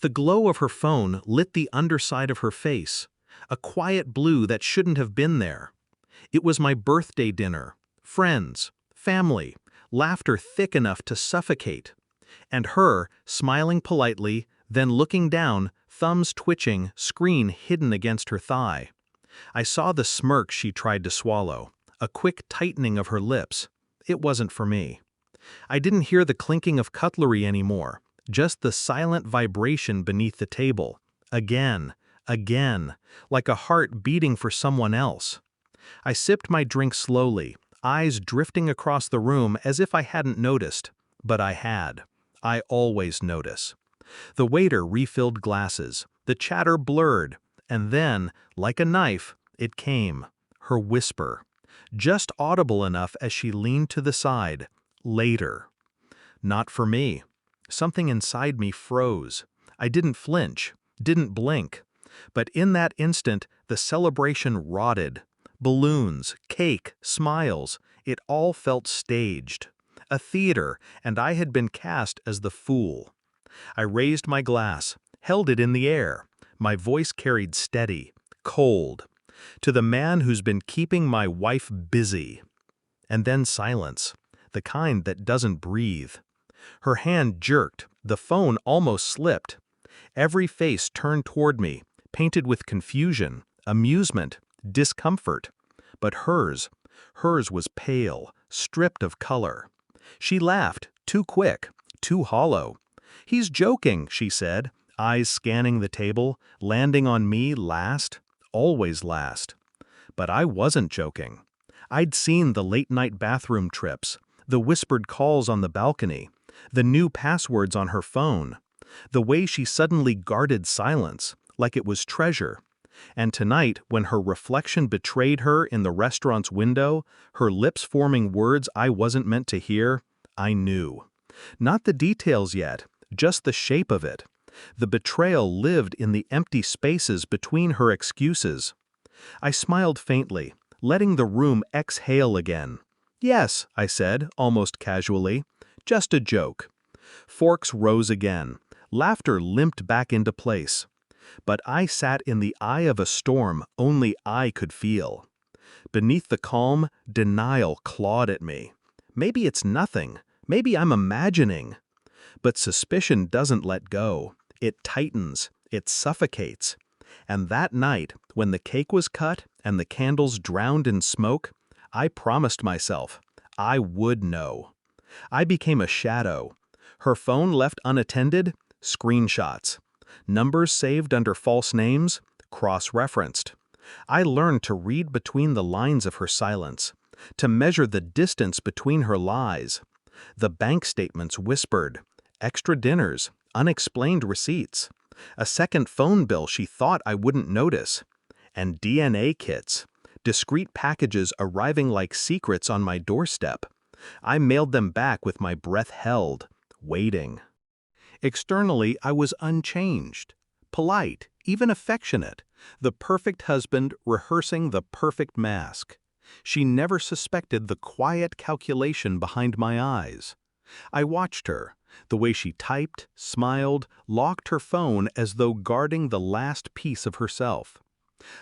The glow of her phone lit the underside of her face, a quiet blue that shouldn't have been there. It was my birthday dinner, friends, family, laughter thick enough to suffocate. And her, smiling politely, then looking down, thumbs twitching, screen hidden against her thigh. I saw the smirk she tried to swallow, a quick tightening of her lips. It wasn't for me. I didn't hear the clinking of cutlery anymore, just the silent vibration beneath the table. Again, again, like a heart beating for someone else. I sipped my drink slowly, eyes drifting across the room as if I hadn't noticed. But I had. I always notice. The waiter refilled glasses, the chatter blurred, and then, like a knife, it came. Her whisper. Just audible enough as she leaned to the side. Later. Not for me. Something inside me froze. I didn't flinch, didn't blink. But in that instant, the celebration rotted. Balloons, cake, smiles, it all felt staged. A theater, and I had been cast as the fool. I raised my glass, held it in the air. My voice carried steady, cold. To the man who's been keeping my wife busy. And then silence, the kind that doesn't breathe. Her hand jerked, the phone almost slipped. Every face turned toward me, painted with confusion, amusement, discomfort. But hers was pale, stripped of color. She laughed, too quick, too hollow. "He's joking," she said, eyes scanning the table, landing on me last, always last. But I wasn't joking. I'd seen the late-night bathroom trips, the whispered calls on the balcony, the new passwords on her phone, the way she suddenly guarded silence, like it was treasure. And tonight, when her reflection betrayed her in the restaurant's window, her lips forming words I wasn't meant to hear, I knew. Not the details yet, just the shape of it. The betrayal lived in the empty spaces between her excuses. I smiled faintly, letting the room exhale again. "Yes," I said, almost casually. "Just a joke." Forks rose again. Laughter limped back into place. But I sat in the eye of a storm only I could feel. Beneath the calm, denial clawed at me. Maybe it's nothing. Maybe I'm imagining. But suspicion doesn't let go. It tightens. It suffocates. And that night, when the cake was cut and the candles drowned in smoke, I promised myself I would know. I became a shadow. Her phone left unattended, screenshots. Numbers saved under false names, cross-referenced. I learned to read between the lines of her silence, to measure the distance between her lies. The bank statements whispered, extra dinners, unexplained receipts, a second phone bill she thought I wouldn't notice, and DNA kits, discreet packages arriving like secrets on my doorstep. I mailed them back with my breath held, waiting. Externally, I was unchanged, polite, even affectionate, the perfect husband rehearsing the perfect mask. She never suspected the quiet calculation behind my eyes. I watched her, the way she typed, smiled, locked her phone as though guarding the last piece of herself.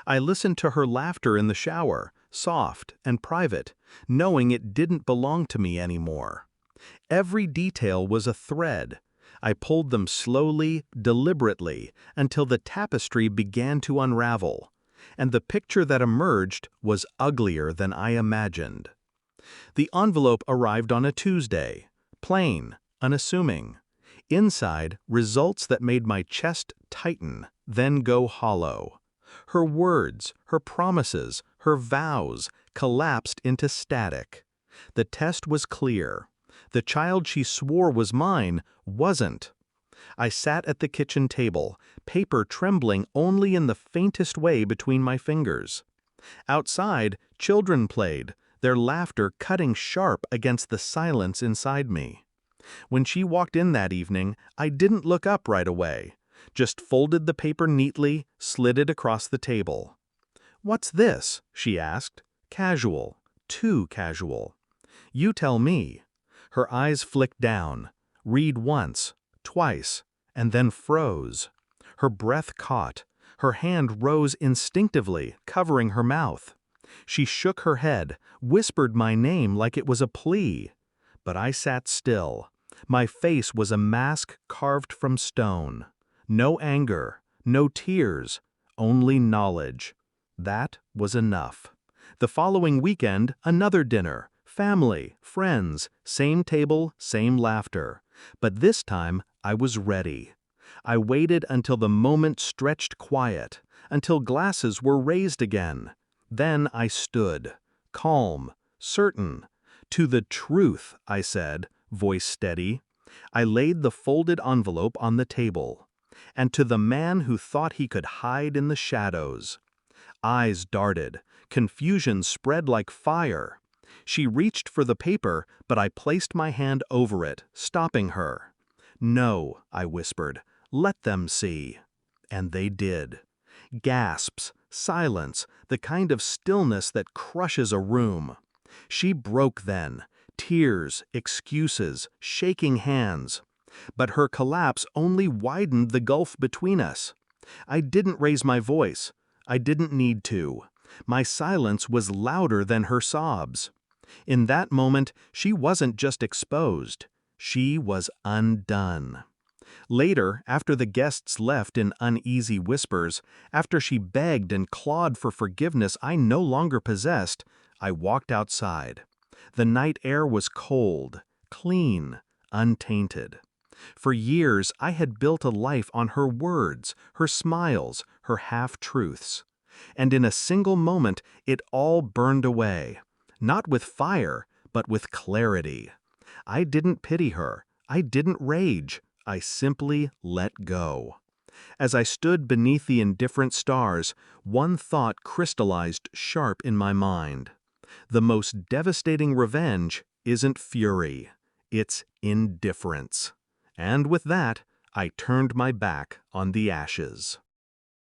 I listened to her laughter in the shower, soft and private, knowing it didn't belong to me anymore. Every detail was a thread. I pulled them slowly, deliberately, until the tapestry began to unravel, and the picture that emerged was uglier than I imagined. The envelope arrived on a Tuesday, plain, unassuming. Inside, results that made my chest tighten, then go hollow. Her words, her promises, her vows collapsed into static. The test was clear. The child she swore was mine wasn't. I sat at the kitchen table, paper trembling only in the faintest way between my fingers. Outside, children played, their laughter cutting sharp against the silence inside me. When she walked in that evening, I didn't look up right away, just folded the paper neatly, slid it across the table. "What's this?" she asked. Casual, too casual. "You tell me." Her eyes flicked down. Read once, twice, and then froze. Her breath caught. Her hand rose instinctively, covering her mouth. She shook her head, whispered my name like it was a plea. But I sat still. My face was a mask carved from stone. No anger, no tears, only knowledge. That was enough. The following weekend, another dinner. Family, friends, same table, same laughter. But this time, I was ready. I waited until the moment stretched quiet, until glasses were raised again. Then I stood, calm, certain. "To the truth," I said, voice steady. I laid the folded envelope on the table. "And to the man who thought he could hide in the shadows." Eyes darted. Confusion spread like fire. She reached for the paper, but I placed my hand over it, stopping her. "No," I whispered. "Let them see." And they did. Gasps, silence, the kind of stillness that crushes a room. She broke then. Tears, excuses, shaking hands. But her collapse only widened the gulf between us. I didn't raise my voice. I didn't need to. My silence was louder than her sobs. In that moment, she wasn't just exposed. She was undone. Later, after the guests left in uneasy whispers, after she begged and clawed for forgiveness I no longer possessed, I walked outside. The night air was cold, clean, untainted. For years I had built a life on her words, her smiles, her half-truths. And in a single moment it all burned away. Not with fire, but with clarity. I didn't pity her. I didn't rage. I simply let go. As I stood beneath the indifferent stars, one thought crystallized sharp in my mind. The most devastating revenge isn't fury. It's indifference. And with that, I turned my back on the ashes.